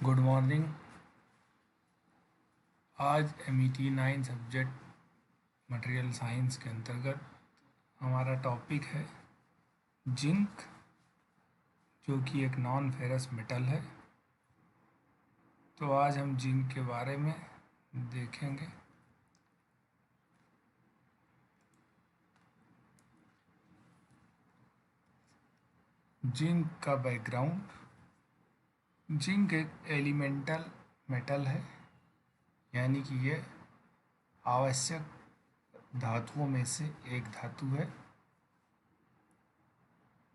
Good morning. आज MET 9 subject material science के अंतर्गत हमारा टॉपिक है जिंक, जो कि एक नॉन फेरस मेटल है। तो आज हम जिंक के बारे में देखेंगे। जिंक का बैकग्राउंड। जिंक एक एलिमेंटल मेटल है, यानी कि यह आवश्यक धातुओं में से एक धातु है।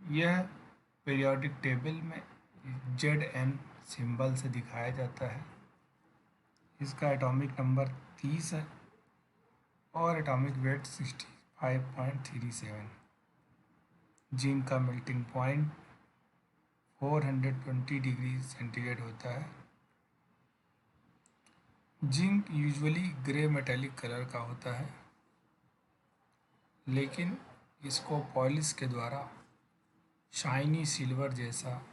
यह पीरियोडिक टेबल में Zn सिंबल से दिखाया जाता है। इसका एटॉमिक नंबर 30 है और एटॉमिक वेट 65.37। जिंक का मेल्टिंग पॉइंट 420 डिग्री सेंटीग्रेड होता है। Zinc usually grey metallic colour का होता है, लेकिन इसको पॉलिश के द्वारा शाइनी सिल्वर जैसा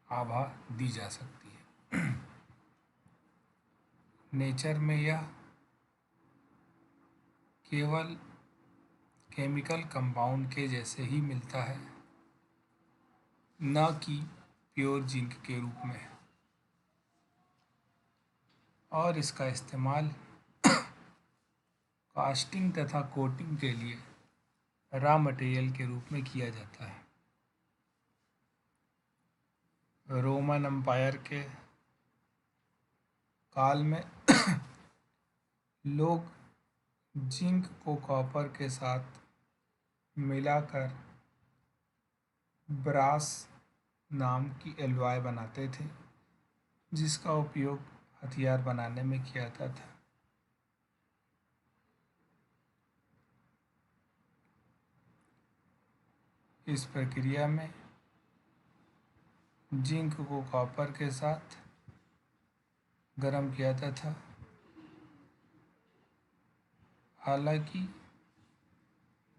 आभा दी जा सकती है। नेचर में यह केवल केमिकल कंपाउंड के जैसे ही मिलता है, न कि प्योर जिंक के रूप में। और इसका इस्तेमाल कास्टिंग तथा कोटिंग के लिए रॉ मटेरियल के रूप में किया जाता है। रोमन एम्पायर के काल में लोग जिंक को कॉपर के साथ मिलाकर ब्रास नाम की एलॉय बनाते थे, जिसका उपयोग हथियार बनाने में किया जाता था। इस प्रक्रिया में जिंक को कॉपर के साथ गर्म किया जाता था। हालांकि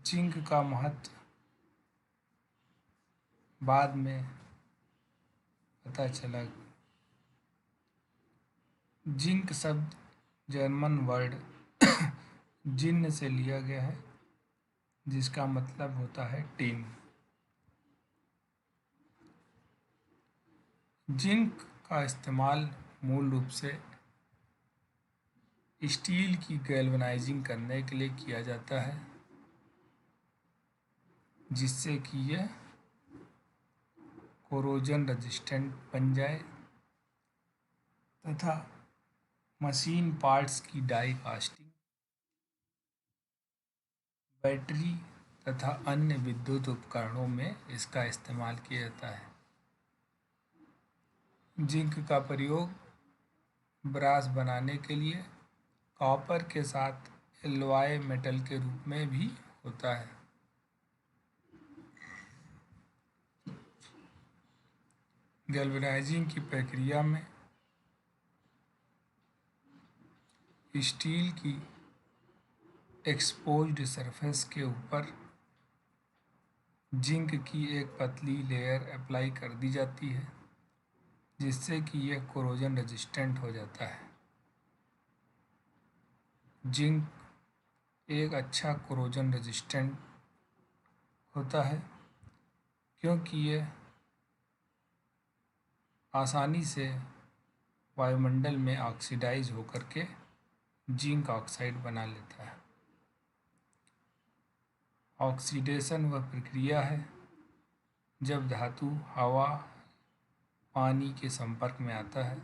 जिंक का महत्व बाद में पता चला। जिंक शब्द जर्मन वर्ड जिन्न से लिया गया है, जिसका मतलब होता है टीन। जिंक का इस्तेमाल मूल रूप से स्टील की गैल्वेनाइजिंग करने के लिए किया जाता है, जिससे कि यह कोरोजन रेजिस्टेंट बन जाए तथा मशीन पार्ट्स की डाई कास्टिंग, बैटरी तथा अन्य विद्युत उपकरणों में इसका इस्तेमाल किया जाता है। जिंक का प्रयोग ब्रास बनाने के लिए कॉपर के साथ एलॉय मेटल के रूप में भी होता है। गैल्वेनाइजिंग की प्रक्रिया में स्टील की एक्सपोज्ड सरफेस के ऊपर जिंक की एक पतली लेयर अप्लाई कर दी जाती है, जिससे कि यह कोरोजन रेजिस्टेंट हो जाता है। जिंक एक अच्छा कोरोजन रेजिस्टेंट होता है, क्योंकि यह आसानी से वायुमंडल में ऑक्सीडाइज होकर के जिंक ऑक्साइड बना लेता है। ऑक्सीडेशन वह प्रक्रिया है जब धातु हवा पानी के संपर्क में आता है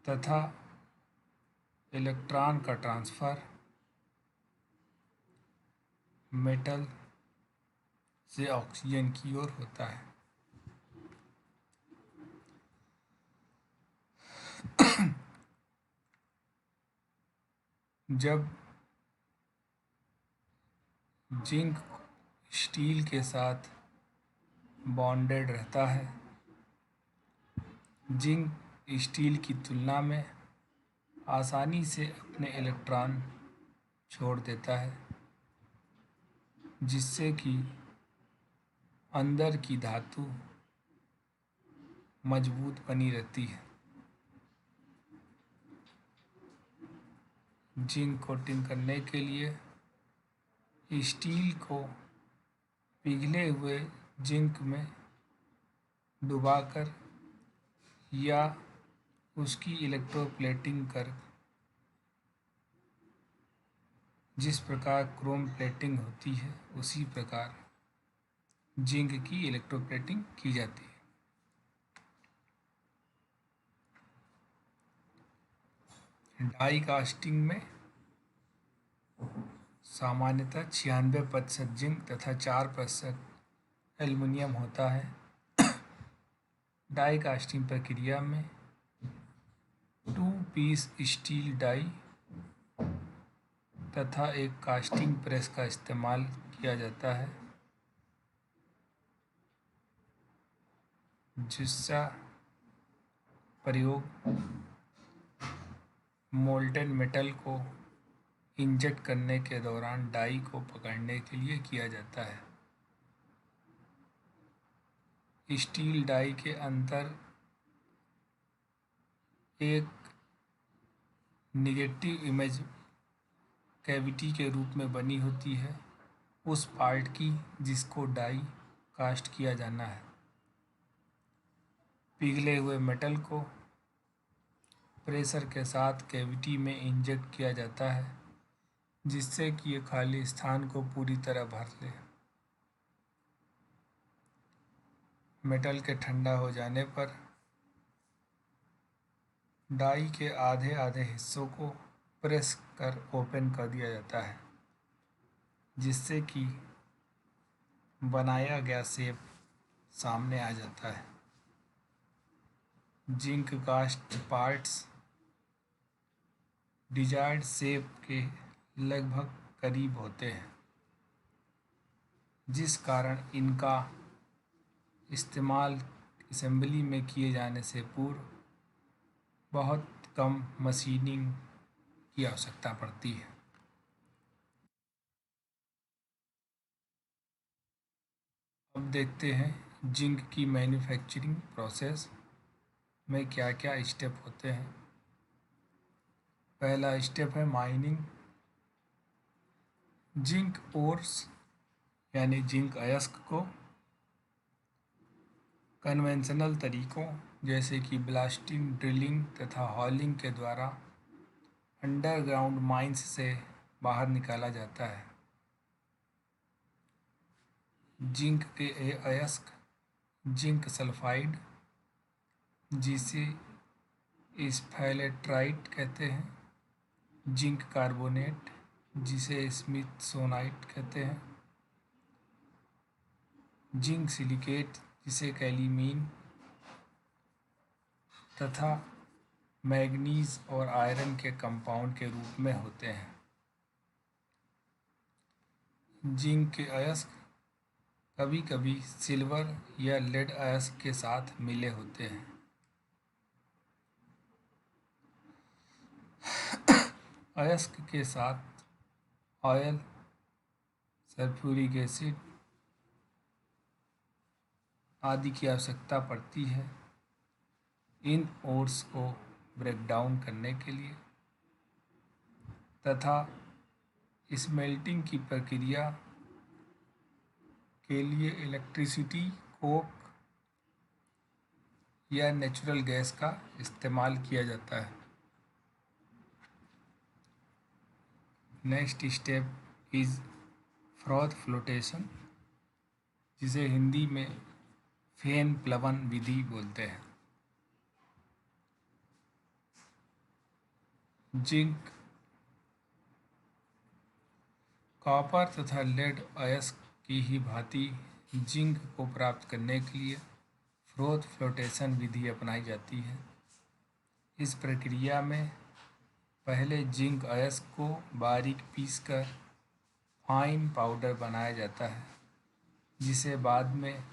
तथा इलेक्ट्रॉन का ट्रांसफर मेटल से ऑक्सीजन की ओर होता है। जब जिंक स्टील के साथ बॉन्डेड रहता है, जिंक स्टील की तुलना में आसानी से अपने इलेक्ट्रॉन छोड़ देता है, जिससे कि अंदर की धातु मजबूत बनी रहती है। जिंक कोटिंग करने के लिए स्टील को पिघले हुए जिंक में डुबाकर या उसकी इलेक्ट्रोप्लेटिंग कर जिस प्रकार क्रोम प्लेटिंग होती है उसी प्रकार जिंक की इलेक्ट्रोप्लेटिंग की जाती है। डाई कास्टिंग में सामान्यतः 96% जिंक तथा 4% एल्युमिनियम होता है। डाई कास्टिंग प्रक्रिया में 2 पीस स्टील डाई तथा एक कास्टिंग प्रेस का इस्तेमाल किया जाता है, जिसका प्रयोग मोल्टेन मेटल को इंजेक्ट करने के दौरान डाई को पकड़ने के लिए किया जाता है। स्टील डाई के अंदर एक निगेटिव इमेज कैविटी के रूप में बनी होती है उस पार्ट की जिसको डाई कास्ट किया जाना है। पिघले हुए मेटल को प्रेशर के साथ कैविटी में इंजेक्ट किया जाता है जिससे कि ये खाली स्थान को पूरी तरह भर ले। मेटल के ठंडा हो जाने पर डाई के आधे आधे हिस्सों को प्रेस कर ओपन कर दिया जाता है जिससे कि बनाया गया शेप सामने आ जाता है। Zinc cast parts desired shape के लगभग करीब होते हैं, जिस कारण इनका इस्तेमाल असेंबली में किए जाने से पूर्व बहुत कम मशीनिंग की आवश्यकता पड़ती है। अब देखते हैं जिंक की मैन्युफैक्चरिंग प्रोसेस में क्या क्या स्टेप होते हैं। पहला स्टेप है माइनिंग। जिंक ओर्स यानी जिंक अयस्क को कन्वेंशनल तरीकों जैसे कि ब्लास्टिंग, ड्रिलिंग तथा हॉलिंग के द्वारा अंडरग्राउंड माइंस से बाहर निकाला जाता है। जिंक के अयस्क जिंक सल्फाइड, जिसे स्फैलेट्राइट कहते हैं, जिंक कार्बोनेट, जिसे स्मिथसोनाइट कहते हैं, जिंक सिलिकेट, जिसे कैलीमीन, तथा मैग्नीज और आयरन के कंपाउंड के रूप में होते हैं। जिंक के अयस्क कभी कभी सिल्वर या लेड अयस्क के साथ मिले होते हैं। अयस्क के साथ ऑयल, सल्फ्यूरिक एसिड आदि की आवश्यकता पड़ती है इन ओर्स को ब्रेक डाउन करने के लिए तथा स्मेल्टिंग की प्रक्रिया के लिए इलेक्ट्रिसिटी, कोक या नेचुरल गैस का इस्तेमाल किया जाता है। Next step is froth flotation, जिसे हिंदी में फेन प्लवन विधि बोलते हैं। जिंक, कॉपर तथा लेड अयस्क की ही भांति जिंक को प्राप्त करने के लिए फ्रोथ फ्लोटेशन विधि अपनाई जाती है। इस प्रक्रिया में पहले जिंक अयस्क को बारीक पीसकर फाइन पाउडर बनाया जाता है, जिसे बाद में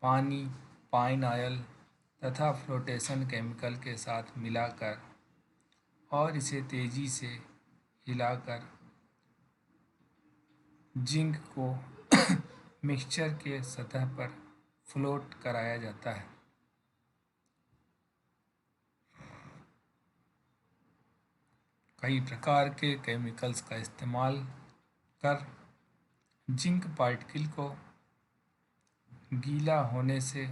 पानी, पाइन ऑयल तथा फ्लोटेशन केमिकल के साथ मिलाकर और इसे तेजी से हिलाकर जिंक को मिक्सचर के सतह पर फ्लोट कराया जाता है। कई प्रकार के केमिकल्स का इस्तेमाल कर जिंक पार्टिकल को गीला होने से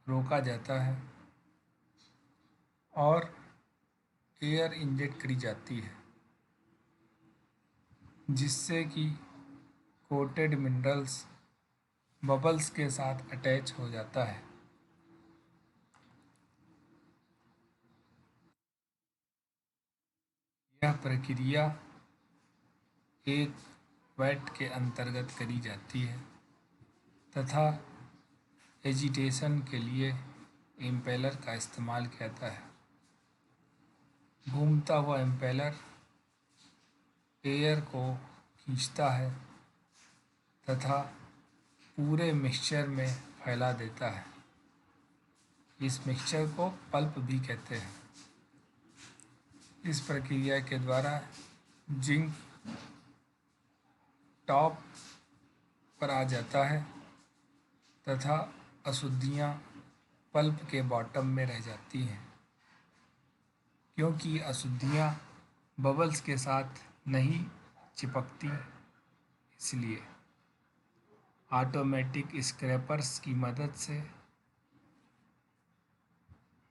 रोका जाता है और एयर इंजेक्ट करी जाती है, जिससे कि कोटेड मिनरल्स बबल्स के साथ अटैच हो जाता है। यह प्रक्रिया एक वेट के अंतर्गत करी जाती है तथा एजिटेशन के लिए इम्पेलर का इस्तेमाल किया जाता है। घूमता हुआ इम्पेलर एयर को खींचता है तथा पूरे मिक्सचर में फैला देता है। इस मिक्सचर को पल्प भी कहते हैं। इस प्रक्रिया के द्वारा जिंक टॉप पर आ जाता है तथा अशुद्धियाँ पल्प के बॉटम में रह जाती हैं, क्योंकि अशुद्धियाँ बबल्स के साथ नहीं चिपकती, इसलिए ऑटोमेटिक स्क्रैपर्स की मदद से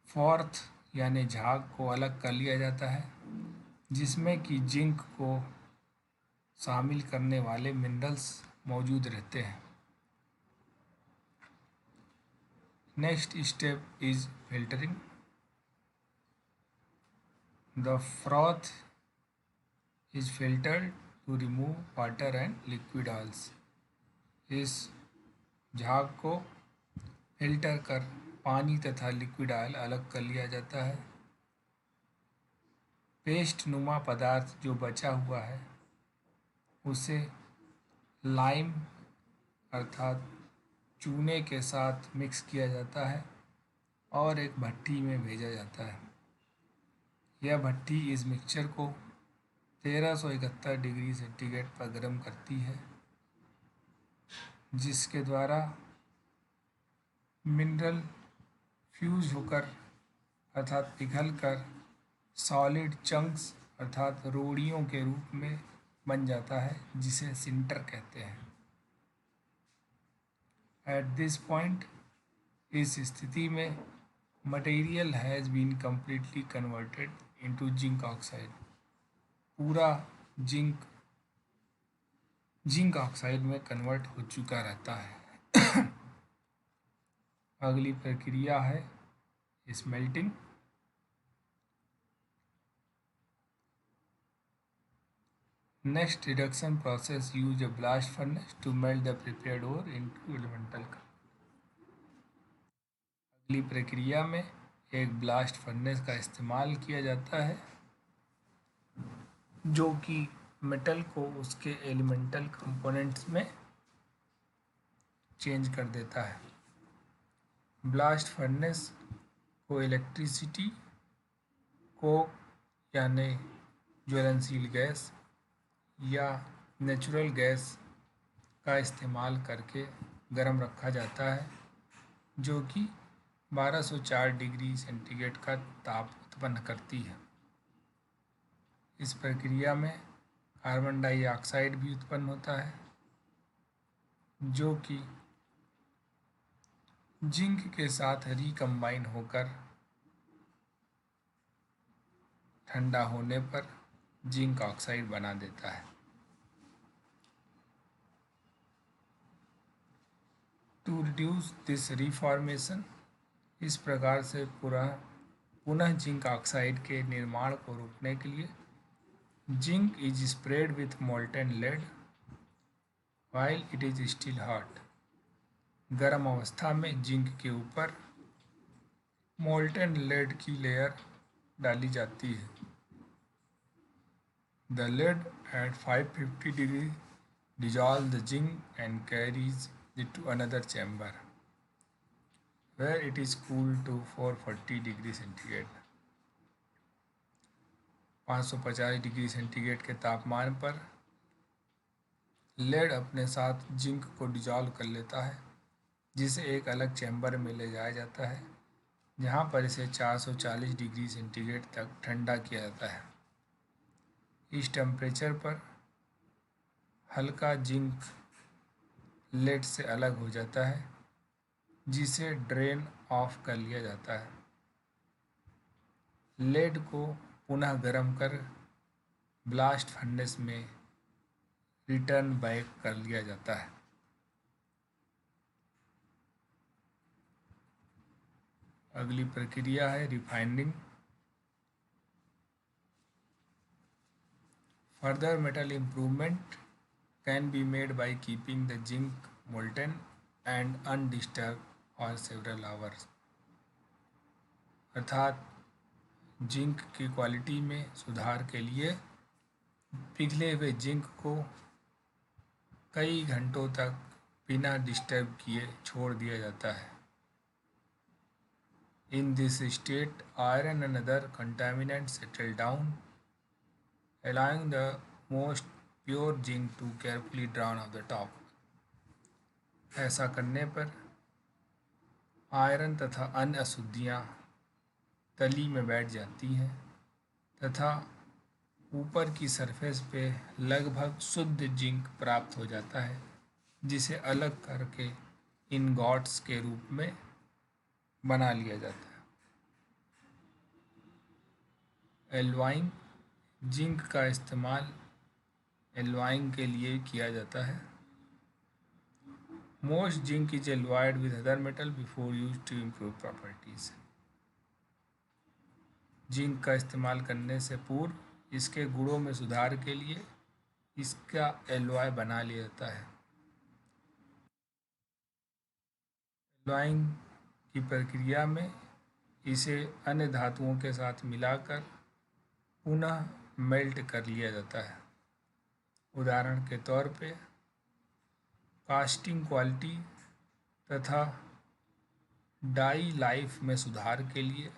फोर्थ यानी झाग को अलग कर लिया जाता है, जिसमें कि जिंक को शामिल करने वाले मिनरल्स मौजूद रहते हैं। Next step is filtering. The froth is filtered to remove water and liquid oils. इस झाग को फिल्टर कर पानी तथा लिक्विड ऑयल अलग कर लिया जाता है। पेस्ट नुमा पदार्थ जो बचा हुआ है उसे लाइम अर्थात चूने के साथ मिक्स किया जाता है और एक भट्टी में भेजा जाता है। यह भट्टी इस मिक्सचर को 1371 डिग्री सेंटीग्रेड पर गर्म करती है, जिसके द्वारा मिनरल फ्यूज होकर अर्थात पिघल कर सॉलिड चंक्स अर्थात रोड़ियों के रूप में बन जाता है, जिसे सिंटर कहते हैं। एट दिस पॉइंट, इस स्थिति में material has been completely converted into zinc oxide. पूरा जिंक ऑक्साइड में कन्वर्ट हो चुका रहता है। अगली प्रक्रिया है smelting. Next reduction process use a blast furnace to melt the prepared ore into elemental color. अगली प्रक्रिया में एक ब्लास्ट फर्नेस का इस्तेमाल किया जाता है, जो कि मेटल को उसके एलिमेंटल कंपोनेंट्स में चेंज कर देता है। ब्लास्ट फर्नेस को इलेक्ट्रिसिटी, कोक यानी ज्वलनशील गैस या नेचुरल गैस का इस्तेमाल करके गर्म रखा जाता है, जो कि 1204 डिग्री सेंटीग्रेड का ताप उत्पन्न करती है। इस प्रक्रिया में कार्बन डाइऑक्साइड भी उत्पन्न होता है, जो कि जिंक के साथ रिकम्बाइन होकर ठंडा होने पर जिंक ऑक्साइड बना देता है। टू रिड्यूस दिस रिफॉर्मेशन, इस प्रकार से पुनः जिंक ऑक्साइड के निर्माण को रोकने के लिए zinc is spread with molten lead while it is still hot. गर्म अवस्था में जिंक के ऊपर मोल्टेन लेड की लेयर डाली जाती है। The lead at 550 degree dissolve the zinc and carries it to another chamber where it is cooled to 440 degree centigrade। 550 degree centigrade के तापमान पर लेड अपने साथ जिंक को डिजॉल्व कर लेता है, जिसे एक अलग चैम्बर में ले जाया जाता है, जहाँ पर इसे 440 डिग्री सेंटीग्रेड तक ठंडा किया जाता है। इस टेम्परेचर पर हल्का जिंक लेड से अलग हो जाता है, जिसे ड्रेन ऑफ कर लिया जाता है। लेड को पुनः गर्म कर ब्लास्ट फर्नेस में रिटर्न बैक कर लिया जाता है। अगली प्रक्रिया है refining. Further metal improvement can be made by keeping the zinc molten and undisturb for several hours. अर्थात जिंक की क्वालिटी में सुधार के लिए पिघले हुए जिंक को कई घंटों तक बिना डिस्टर्ब किए छोड़ दिया जाता है। In this state, iron and other contaminants settle down, allowing the most pure zinc to carefully drawn off the top. ऐसा करने पर आयरन तथा अन्य अशुद्धियाँ तली में बैठ जाती हैं तथा ऊपर की सरफेस पे लगभग शुद्ध जिंक प्राप्त हो जाता है, जिसे अलग करके इनगॉट्स के रूप में बना लिया जाता है। एल्वाइंग। जिंक का इस्तेमाल एल्वाइंग के लिए किया जाता है। Most zinc is alloyed with other metal before use to improve properties. Zinc का इस्तेमाल करने से पूर्व इसके गुणों में सुधार के लिए इसका एलॉय बना लिया जाता है। एलॉइंग की प्रक्रिया में इसे अन्य धातुओं के साथ मिलाकर पुनः मेल्ट कर लिया जाता है। उदाहरण के तौर पे कास्टिंग क्वालिटी तथा डाई लाइफ में सुधार के लिए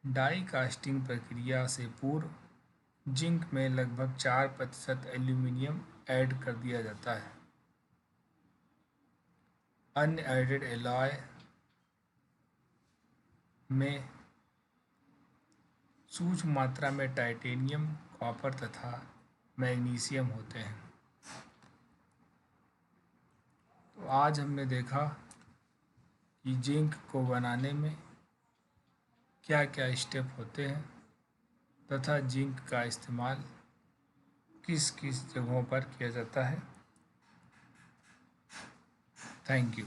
डाई कास्टिंग प्रक्रिया से पूर्व जिंक में लगभग 4% एल्यूमिनियम ऐड कर दिया जाता है। अनएडेड एलॉय में सूक्ष्म मात्रा में टाइटेनियम, कॉपर तथा मैग्नीशियम होते हैं। तो आज हमने देखा कि जिंक को बनाने में क्या क्या स्टेप होते हैं तथा जिंक का इस्तेमाल किस किस जगहों पर किया जाता है। Thank you.